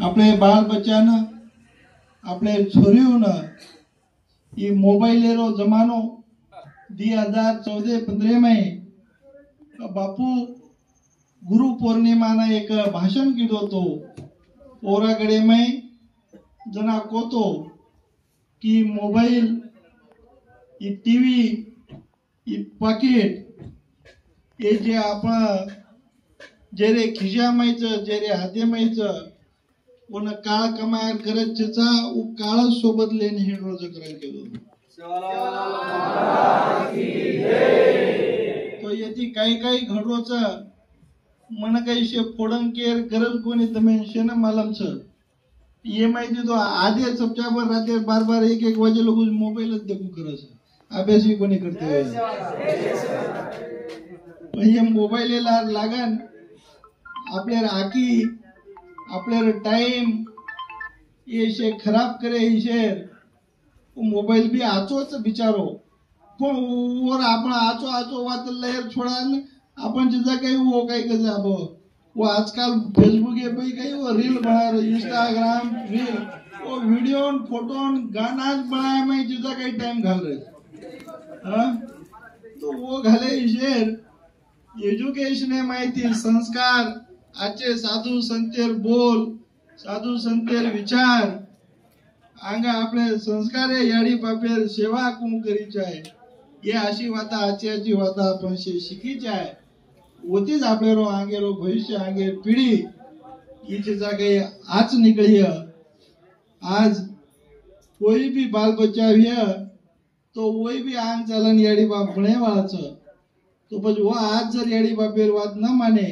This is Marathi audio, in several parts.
આપણે બાળ બચ્ચાને આપણે છોરીઓને ये मोबाइलेरो जमानो 2014-15 में बापू गुरु पौर्णिमा ना एक भाषण कीधो तो ओरागडे में जना कोतो की मोबाइल ये टीवी ये पॉकेट ये जे आपण जेरे खिशा मायच जेरे हाते मायच वन काळ कमायर गरजेचा उ काळ सोबत लेने हे रोज करायला केलो तो यती काही काही घडरोच मन काही शे फोडन केर गरज कोणी तमे शेना मालम छ ये माहिती तो आधे चपचाबर राते बार बार एक एक वाजे लोग मोबाइल देखू करस अभ्यास ही कोणी करते ये मोबाइल लागन आपले आकी आपले टाइम ये शे खराब करे शेर मोबाइल भी आचोच बिचारो पण वर आपण आचो आचो वात लहर छोडान आपण जिजा काही वो काही कसे अब वो आजकल फेसबुक ये पे काही वो रील बना रहे इंस्टाग्राम रील वो वीडियो फोटो गाना बनाए में जिजा काही टाइम घाल रहे हां तो वो घाले शेर एज्युकेशन है माहिती संस्कार आजचे साधू संतेर बोल साधू संतेर विचार आंगा आपले संस्कार याडी बापेर सेवा कोण करीची आहे ये अशी वाता आजची वाता आपण शिकीची आहे होतीच आपले रो आगे रो भविष्य आगे पिढी याची जागे आज निकली आज कोई भी बाल बच्चा है तो वही भी आंग चलन याडी बाप बने वाच तो પછી वो आज जर याडी बापेर बात न माने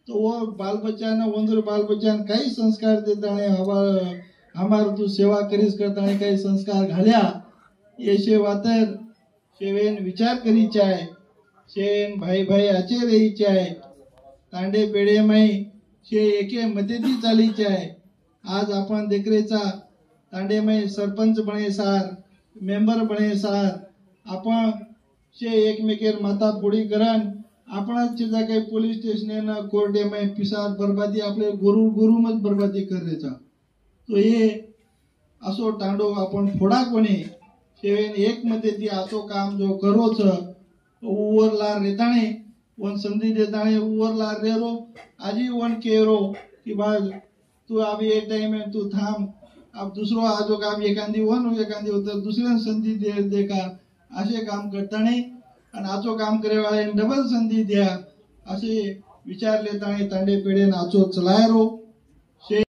तो वो बाल बच्चा ना वंदर बाल बच्चा कई संस्कार देता है हमार तू सेवा करीस करता है कई संस्कार घाल्या ये शे वातर शेवेन विचार करी चाय शेन भाई भाई आचे रही चाय तांडे पेडे में शे एके मतेती चाली चाय आज आपण देखरेचा तांडे में सरपंच बने सार मेंबर बने सार आपण शे एकमेकेर माता पुडी करन आपणाच चिजा काही पोलीस स्टेशन ना कोर्टे में पिसार बर्बादी आपले गुरु गुरुमत बर्बादी करायचा तो ये असो टांडो आपण फोडा कोणी शेवेन एक मध्ये ती आतो काम जो करोच उवरला रेताणे वन संधी देताणे उवरला रेरो आजी वन केरो की बा तू अभी एक टाइम में तू थांब अब दूसरो आजो काम एखादी वन एखादी होतं दुसऱ्या संधी दे का असे काम करताणे आणि आचो काम करे वाले डबल संधी द्या असे विचार लेताने तांडे पेढे नाचो चलायरो